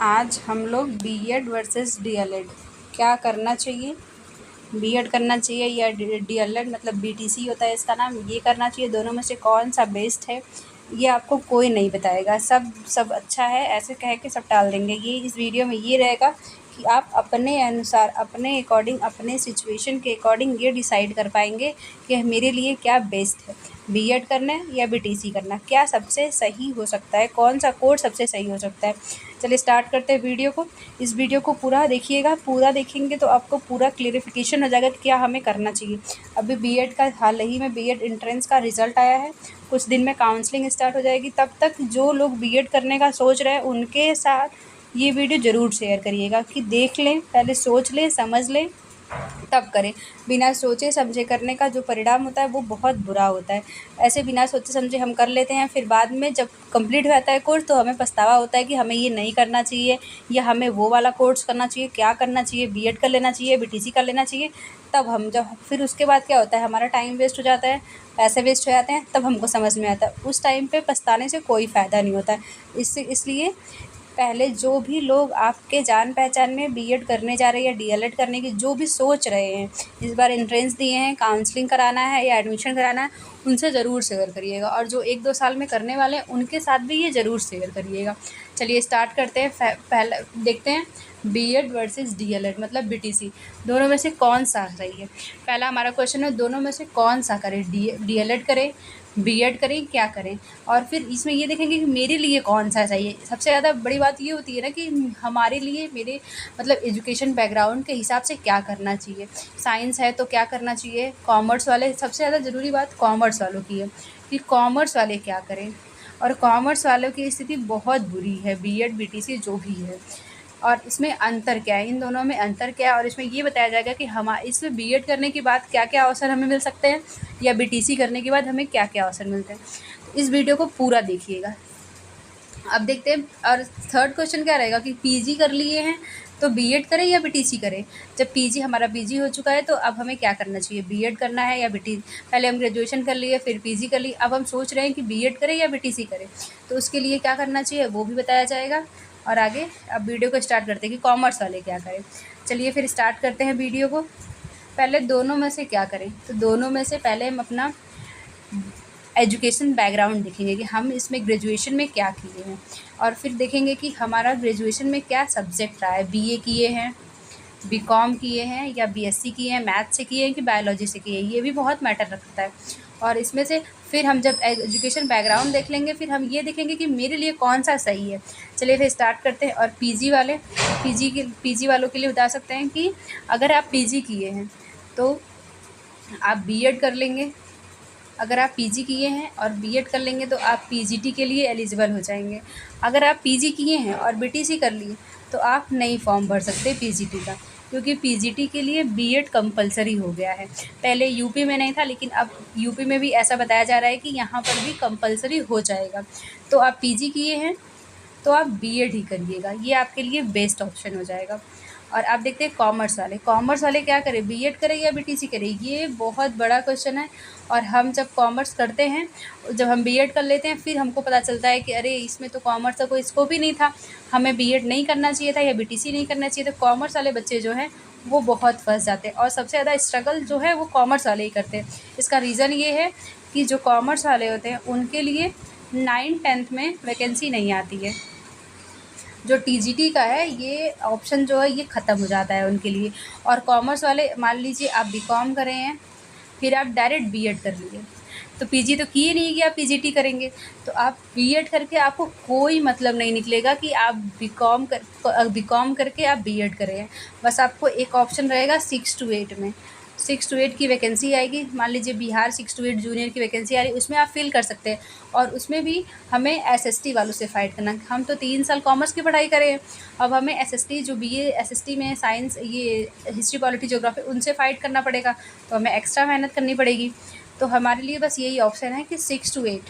आज हम लोग बीएड वर्सेस डीएलएड क्या करना चाहिए, बीएड करना चाहिए या डीएलएड मतलब बीटीसी होता है इसका नाम, ये करना चाहिए, दोनों में से कौन सा बेस्ट है ये आपको कोई नहीं बताएगा। सब अच्छा है ऐसे कह के सब टाल देंगे। ये इस वीडियो में ये रहेगा कि आप अपने अनुसार, अपने अकॉर्डिंग, अपने सिचुएशन के अकॉर्डिंग ये डिसाइड कर पाएंगे कि मेरे लिए क्या बेस्ट है, बीएड करना है या बीटीसी करना, क्या सबसे सही हो सकता है, कौन सा कोर्स सबसे सही हो सकता है। चलिए स्टार्ट करते हैं वीडियो को। इस वीडियो को पूरा देखिएगा, पूरा देखेंगे तो आपको पूरा क्लियरिफिकेशन हो जाएगा कि क्या हमें करना चाहिए। अभी बीएड का हाल ही में बीएड एंट्रेंस का रिजल्ट आया है, कुछ दिन में काउंसलिंग स्टार्ट हो जाएगी। तब तक जो लोग बीएड करने का सोच रहे हैं उनके साथ ये वीडियो ज़रूर शेयर करिएगा कि देख लें, पहले सोच लें, समझ लें, तब करें। बिना सोचे समझे करने का जो परिणाम होता है वो बहुत बुरा होता है। ऐसे बिना सोचे समझे हम कर लेते हैं, फिर बाद में जब कंप्लीट हो जाता है कोर्स तो हमें पछतावा होता है कि हमें ये नहीं करना चाहिए या हमें वो वाला कोर्स करना चाहिए, क्या करना चाहिए, बीएड कर लेना चाहिए, बीटीसी कर लेना चाहिए। तब हम जब फिर उसके बाद क्या होता है, हमारा टाइम वेस्ट हो जाता है, पैसे वेस्ट हो जाते हैं, तब हमको समझ में आता है। उस टाइम पे पछताने से कोई फ़ायदा नहीं होता है। इसलिए पहले जो भी लोग आपके जान पहचान में बीएड करने जा रहे हैं या डीएलएड करने की जो भी सोच रहे हैं, इस बार एंट्रेंस दिए हैं, काउंसलिंग कराना है या एडमिशन कराना है, उनसे ज़रूर शेयर करिएगा। और जो 1-2 साल में करने वाले हैं उनके साथ भी ये ज़रूर शेयर करिएगा। चलिए स्टार्ट करते हैं। पहले देखते हैं बीएड वर्सेस डीएलएड मतलब बीटीसी, दोनों में से कौन सा सही है। पहला हमारा क्वेश्चन है, दोनों में से कौन सा करें, डीएलएड करें, बीएड करें, क्या करें। और फिर इसमें ये देखेंगे कि मेरे लिए कौन सा सही है। सबसे ज़्यादा बड़ी बात ये होती है ना कि हमारे लिए, मेरे मतलब एजुकेशन बैकग्राउंड के हिसाब से क्या करना चाहिए। साइंस है तो क्या करना चाहिए, कॉमर्स वाले, सबसे ज़्यादा ज़रूरी बात कॉमर्स वालों की है कि कॉमर्स वाले क्या करें। और कॉमर्स वालों की स्थिति बहुत बुरी है, बीएड बीटीसी जो भी है। और इसमें अंतर क्या है, इन दोनों में अंतर क्या है, और इसमें ये बताया जाएगा कि इसमें बीएड करने के बाद क्या क्या अवसर हमें मिल सकते हैं या बीटीसी करने के बाद हमें क्या क्या अवसर मिलते हैं। तो इस वीडियो को पूरा देखिएगा। अब देखते हैं। और थर्ड क्वेश्चन क्या रहेगा कि पीजी कर लिए हैं तो बीएड करें या बीटीसी करें। जब हमारा पीजी हो चुका है तो अब हमें क्या करना चाहिए, बीएड करना है या बीटी। पहले हम ग्रेजुएशन कर लिए, फिर पीजी कर लिए, अब हम सोच रहे हैं कि बीएड करें या बीटीसी करें, तो उसके लिए क्या करना चाहिए वो भी बताया जाएगा। और आगे अब वीडियो को स्टार्ट करते हैं कि कॉमर्स वाले क्या करें। चलिए फिर स्टार्ट करते हैं वीडियो को। पहले दोनों में से क्या करें, तो दोनों में से पहले हम अपना एजुकेशन बैकग्राउंड देखेंगे कि हम इसमें ग्रेजुएशन में क्या किए हैं, और फिर देखेंगे कि हमारा ग्रेजुएशन में क्या सब्जेक्ट रहा है, बीए किए हैं, बीकॉम किए हैं या बीएससी किए हैं, मैथ से किए हैं कि बायोलॉजी से किए हैं, ये भी बहुत मैटर रखता है। और इसमें से फिर हम जब एजुकेशन बैकग्राउंड देख लेंगे फिर हम ये देखेंगे कि मेरे लिए कौन सा सही है। चलिए फिर स्टार्ट करते हैं। और पीजी वालों के लिए बता सकते हैं कि अगर आप पीजी किए हैं तो आप बीएड कर लेंगे। अगर आप पीजी किए हैं और बीएड कर लेंगे तो आप पीजीटी के लिए एलिजिबल हो जाएंगे। अगर आप पीजी किए हैं और बीटीसी कर लिए तो आप नहीं फॉर्म भर सकते पीजीटी का, क्योंकि पीजीटी के लिए बीएड कंपलसरी हो गया है। पहले यूपी में नहीं था, लेकिन अब यूपी में भी ऐसा बताया जा रहा है कि यहाँ पर भी कंपलसरी हो जाएगा। तो आप पीजी किए हैं तो आप बीएड ही करिएगा, ये आपके लिए बेस्ट ऑप्शन हो जाएगा। और आप देखते हैं कॉमर्स वाले क्या करें, बीएड करें या बीटीसी करें, ये बहुत बड़ा क्वेश्चन है। और हम जब कॉमर्स करते हैं, जब हम बीएड कर लेते हैं फिर हमको पता चलता है कि अरे इसमें तो कॉमर्स का कोई स्कोप ही नहीं था, हमें बीएड नहीं करना चाहिए था या बीटीसी नहीं करना चाहिए। तो कॉमर्स वाले बच्चे जो हैं वो बहुत फंस जाते हैं, और सबसे ज़्यादा स्ट्रगल जो है वो कॉमर्स वाले ही करते हैं। इसका रीज़न ये है कि जो कॉमर्स वाले होते हैं उनके लिए 9th-10th में वैकेंसी नहीं आती है। जो टीजीटी का है ये ऑप्शन जो है ये ख़त्म हो जाता है उनके लिए। और कॉमर्स वाले, मान लीजिए आप बीकॉम कर रहे हैं फिर आप डायरेक्ट बीएड कर लिए, तो पीजी तो किए नहीं कि आप पीजीटी करेंगे, तो आप बीएड करके आपको कोई मतलब नहीं निकलेगा कि आप बीकॉम करके आप बीएड करें। बस आपको एक ऑप्शन रहेगा 6 to 8 में, 6 to 8 की वैकेंसी आएगी। मान लीजिए बिहार 6 to 8 जूनियर की वैकेंसी आ रही है, उसमें आप फिल कर सकते हैं। और उसमें भी हमें एसएसटी वालों से फ़ाइट करना। हम तो 3 साल कॉमर्स की पढ़ाई करें हैं, अब हमें एसएसटी जो बीए एसएसटी में साइंस, ये हिस्ट्री पॉलिटी ज्योग्राफी, उनसे फ़ाइट करना पड़ेगा, तो हमें एक्स्ट्रा मेहनत करनी पड़ेगी। तो हमारे लिए बस यही ऑप्शन है कि 6 to 8।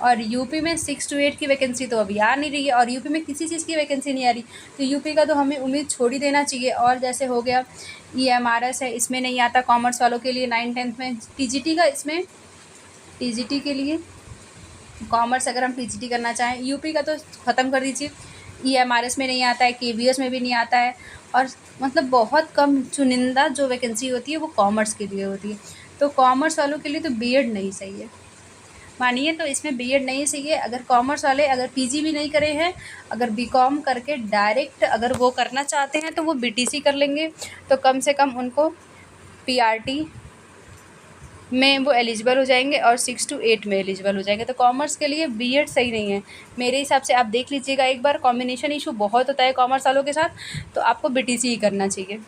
और यूपी में 6 to 8 की वैकेंसी तो अभी आ नहीं रही है, और यूपी में किसी चीज़ की वैकेंसी नहीं आ रही, तो यूपी का तो हमें उम्मीद छोड़ ही देना चाहिए। और जैसे हो गया EMRS है, इसमें नहीं आता कॉमर्स वालों के लिए 9th-10th में। टीजीटी का, इसमें टीजीटी के लिए कॉमर्स अगर हम टीजीटी करना चाहें, यूपी का तो ख़त्म कर दीजिए, EMRS में नहीं आता है, KVS में भी नहीं आता है, और मतलब बहुत कम चुनिंदा जो वैकेंसी होती है वो कॉमर्स के लिए होती है। तो कॉमर्स वालों के लिए तो बीएड नहीं सही है, मानिए। तो इसमें बीएड नहीं सही है। अगर कॉमर्स वाले अगर पीजी भी नहीं करे हैं, अगर बीकॉम करके डायरेक्ट अगर वो करना चाहते हैं तो वो बीटीसी कर लेंगे, तो कम से कम उनको पीआरटी में वो एलिजिबल हो जाएंगे और 6 to 8 में एलिजिबल हो जाएंगे। तो कॉमर्स के लिए बीएड सही नहीं है मेरे हिसाब से। आप देख लीजिएगा एक बार, कॉम्बिनेशन इशू बहुत होता है कॉमर्स वालों के साथ, तो आपको बीटीसी ही करना चाहिए।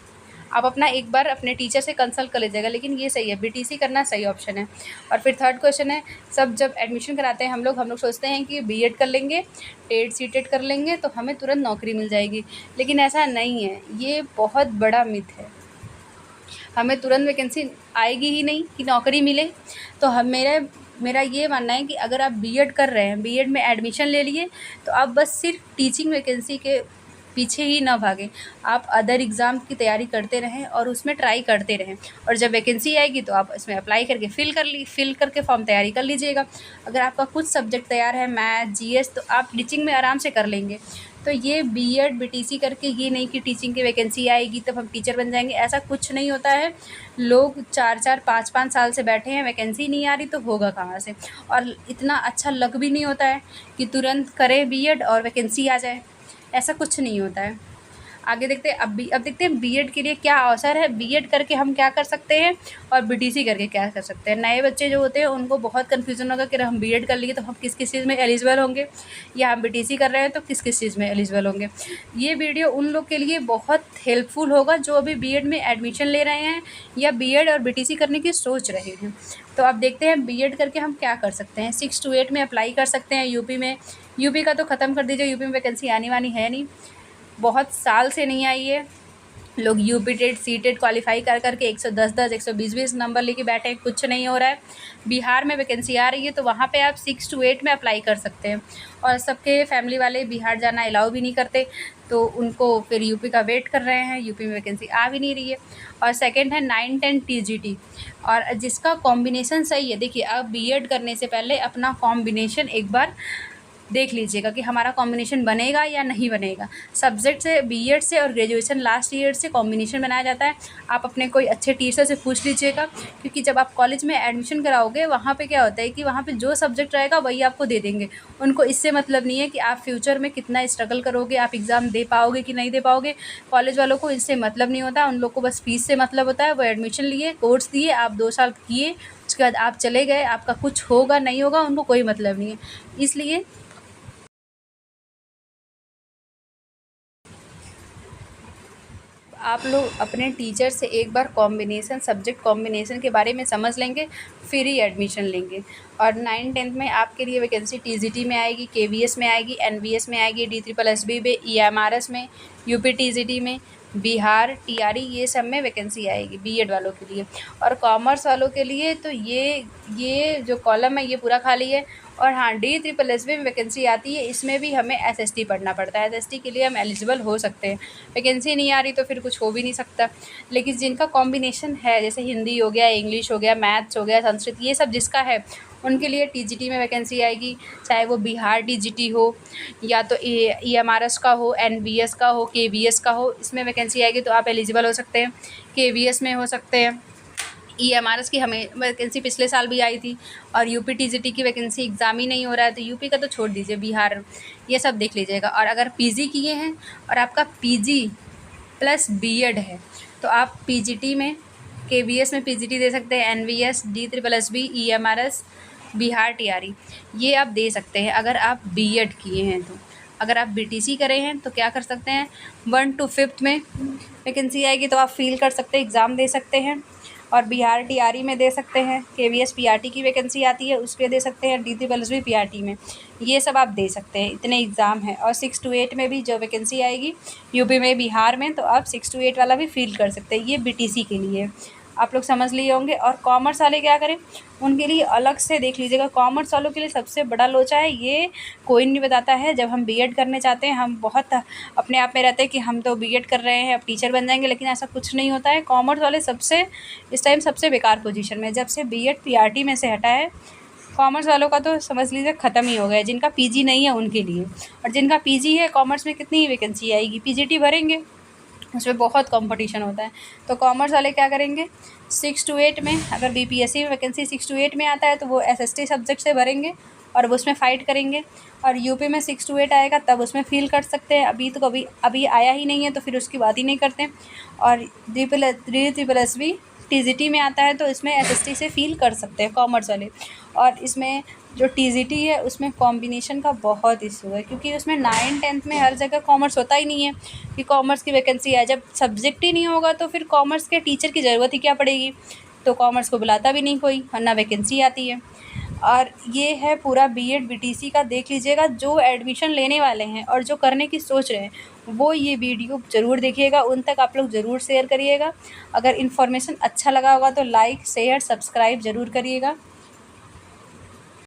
आप अपना एक बार अपने टीचर से कंसल्ट कर लीजिएगा, लेकिन ये सही है, बीटीसी करना सही ऑप्शन है। और फिर थर्ड क्वेश्चन है, सब जब एडमिशन कराते हैं हम लोग सोचते हैं कि बीएड कर लेंगे, टेट सीटेट कर लेंगे तो हमें तुरंत नौकरी मिल जाएगी, लेकिन ऐसा नहीं है, ये बहुत बड़ा मिथ है। हमें तुरंत वैकेंसी आएगी ही नहीं कि नौकरी मिले। तो हम मेरा ये मानना है कि अगर आप बीएड कर रहे हैं, बीएड में एडमिशन ले लिए, तो आप बस सिर्फ टीचिंग वैकेंसी के पीछे ही ना भागें, आप अदर एग्ज़ाम की तैयारी करते रहें और उसमें ट्राई करते रहें, और जब वैकेंसी आएगी तो आप इसमें अप्लाई करके फिल करके फॉर्म तैयारी कर लीजिएगा। अगर आपका कुछ सब्जेक्ट तैयार है, मैथ, जीएस, तो आप टीचिंग में आराम से कर लेंगे। तो ये बीएड बीटीसी करके ये नहीं कि टीचिंग की वैकेंसी आएगी तब हम टीचर बन जाएंगे, ऐसा कुछ नहीं होता है। लोग 4-4 5-5 साल से बैठे हैं, वैकेंसी नहीं आ रही तो होगा कहाँ से। और इतना अच्छा लक भी नहीं होता है कि तुरंत करें बीएड और वैकेंसी आ जाए, ऐसा कुछ नहीं होता है। आगे देखते हैं, अब देखते हैं बीएड के लिए क्या अवसर है, बीएड करके हम क्या कर सकते हैं और बीटीसी करके क्या कर सकते हैं। नए बच्चे जो होते हैं उनको बहुत कन्फ्यूज़न होगा कि हम बीएड कर लिए तो हम किस किस चीज़ में एलिजिबल होंगे, या हम बीटीसी कर रहे हैं तो किस किस चीज़ में एलिजिबल होंगे। ये वीडियो उन लोग के लिए बहुत हेल्पफुल होगा जो अभी बीएड में एडमिशन ले रहे हैं या बीएड और बीटीसी करने की सोच रहे हैं। तो अब देखते हैं बीएड करके हम क्या कर सकते हैं। 6 to 8 में अप्लाई कर सकते हैं यूपी में। यूपी का तो ख़त्म कर दीजिए, यूपी में वैकेंसी आनी वानी है नहीं, बहुत साल से नहीं आई है। लोग UP TET C TET qualify कर करके 110 120 नंबर लेके बैठे हैं, कुछ नहीं हो रहा है। बिहार में वैकेंसी आ रही है तो वहाँ पे आप 6 to 8 में अप्लाई कर सकते हैं। और सबके फैमिली वाले बिहार जाना अलाउ भी नहीं करते, तो उनको फिर यूपी का वेट कर रहे हैं, यूपी में वैकेंसी आ भी नहीं रही है। और सेकंड है 9-10 टीजीटी, और जिसका कॉम्बिनेशन सही है, देखिए आप बीएड करने से पहले अपना कॉम्बिनेशन एक बार देख लीजिएगा कि हमारा कॉम्बिनेशन बनेगा या नहीं बनेगा। सब्जेक्ट से, बीएड से और ग्रेजुएशन लास्ट ईयर से कॉम्बिनेशन बनाया जाता है। आप अपने कोई अच्छे टीचर से पूछ लीजिएगा, क्योंकि जब आप कॉलेज में एडमिशन कराओगे वहाँ पे क्या होता है कि वहाँ पे जो सब्जेक्ट रहेगा वही आपको दे देंगे। उनको इससे मतलब नहीं है कि आप फ्यूचर में कितना स्ट्रगल करोगे, आप एग्ज़ाम दे पाओगे कि नहीं दे पाओगे। कॉलेज वालों को इससे मतलब नहीं होता, उन लोग को बस फीस से मतलब होता है। वो एडमिशन लिए, कोर्स दिए, आप 2 साल किए, उसके बाद आप चले गए, आपका कुछ होगा नहीं होगा उनको कोई मतलब नहीं है। इसलिए आप लोग अपने टीचर से एक बार कॉम्बिनेशन, सब्जेक्ट कॉम्बिनेशन के बारे में समझ लेंगे, फिर ही एडमिशन लेंगे। और 9-10 में आपके लिए वैकेंसी टीजीटी में आएगी, केवीएस में आएगी, एनवीएस में आएगी, DSSB में, EMRS में, यूपी टीजीटी में, बिहार टीआरई, ये सब में वैकेंसी आएगी बीएड वालों के लिए। और कॉमर्स वालों के लिए तो ये जो कॉलम है ये पूरा खाली है। और हाँ, DSSB में वैकेंसी आती है, इसमें भी हमें SST पढ़ना पड़ता है। SST के लिए हम एलिजिबल हो सकते हैं। वैकेंसी नहीं आ रही तो फिर कुछ हो भी नहीं सकता। लेकिन जिनका कॉम्बिनेशन है, जैसे हिंदी हो गया, इंग्लिश हो गया, मैथ्स हो गया, संस्कृत, ये सब जिसका है उनके लिए टीजीटी में वैकेंसी आएगी। चाहे वो बिहार टीजीटी हो या तो EMRS का हो, NVS का हो, KVS का हो, इसमें वैकेंसी आएगी तो आप एलिजिबल हो सकते हैं। KVS में हो सकते हैं। EMRS की हमें वैकेंसी पिछले साल भी आई थी, और यूपी टीजीटी की वैकेंसी एग्ज़ाम ही नहीं हो रहा है, तो यूपी का तो छोड़ दीजिए, बिहार, ये सब देख लीजिएगा। और अगर पीजी किए हैं और आपका पीजी प्लस बीएड है तो आप पीजीटी में, केवीएस में पीजीटी दे सकते हैं, NVS, DSSB, EMRS, Bihar TRE, ये आप दे सकते हैं अगर आप बीएड किए हैं तो। अगर आप बीटीसी करे हैं तो क्या कर सकते हैं, 1 to 5 में वैकेंसी आएगी तो आप फील कर सकते हैं, एग्ज़ाम दे सकते हैं। और बिहार टीआरई में दे सकते हैं, केवीएस पीआरटी की वैकेंसी आती है उस पर दे सकते हैं, DSSB पीआरटी में, ये सब आप दे सकते हैं। इतने एग्ज़ाम हैं। और 6 to 8 में भी जो वैकेंसी आएगी यूपी में, बिहार में, तो आप 6 to 8 वाला भी फील कर सकते हैं। ये बीटीसी के लिए आप लोग समझ लिए होंगे। और कॉमर्स वाले क्या करें, उनके लिए अलग से देख लीजिएगा। कॉमर्स वालों के लिए सबसे बड़ा लोचा है, ये कोई नहीं बताता है। जब हम बीएड करने चाहते हैं हम बहुत अपने आप में रहते हैं कि हम तो बीएड कर रहे हैं, अब टीचर बन जाएंगे, लेकिन ऐसा कुछ नहीं होता है। कॉमर्स वाले इस टाइम सबसे बेकार पोजीशन में, जब से बीएड पीआरटी में से हटा है कॉमर्स वालों का तो समझ लीजिए ख़त्म ही हो गया है, जिनका पीजी नहीं है उनके लिए। और जिनका पीजी है कॉमर्स में कितनी ही वैकेंसी आएगी, पीजीटी भरेंगे, उसमें बहुत कंपटीशन होता है। तो कॉमर्स वाले क्या करेंगे, 6 to 8 में, अगर बीपीएससी में वैकेंसी 6 to 8 में आता है तो वो एसएसटी सब्जेक्ट से भरेंगे और वो उसमें फ़ाइट करेंगे। और यूपी में 6 to 8 आएगा तब उसमें फ़ील कर सकते हैं। अभी तो अभी आया ही नहीं है तो फिर उसकी बात ही नहीं करते। और ट्रिपल एस भी टीजीटी में आता है तो इसमें एसएसटी से फ़ील कर सकते हैं कॉमर्स वाले। और इसमें जो टीजीटी है उसमें कॉम्बिनेशन का बहुत इशू है, क्योंकि उसमें 9th-10th में हर जगह कॉमर्स होता ही नहीं है कि कॉमर्स की वैकेंसी है। जब सब्जेक्ट ही नहीं होगा तो फिर कॉमर्स के टीचर की ज़रूरत ही क्या पड़ेगी। तो कॉमर्स को बुलाता भी नहीं कोई और ना वैकेंसी आती है। और ये है पूरा बीएड बीटीसी का। देख लीजिएगा, जो एडमिशन लेने वाले हैं और जो करने की सोच रहे हैं वो ये वीडियो ज़रूर देखिएगा, उन तक आप लोग ज़रूर शेयर करिएगा। अगर इन्फॉर्मेशन अच्छा लगा होगा तो लाइक शेयर सब्सक्राइब ज़रूर करिएगा।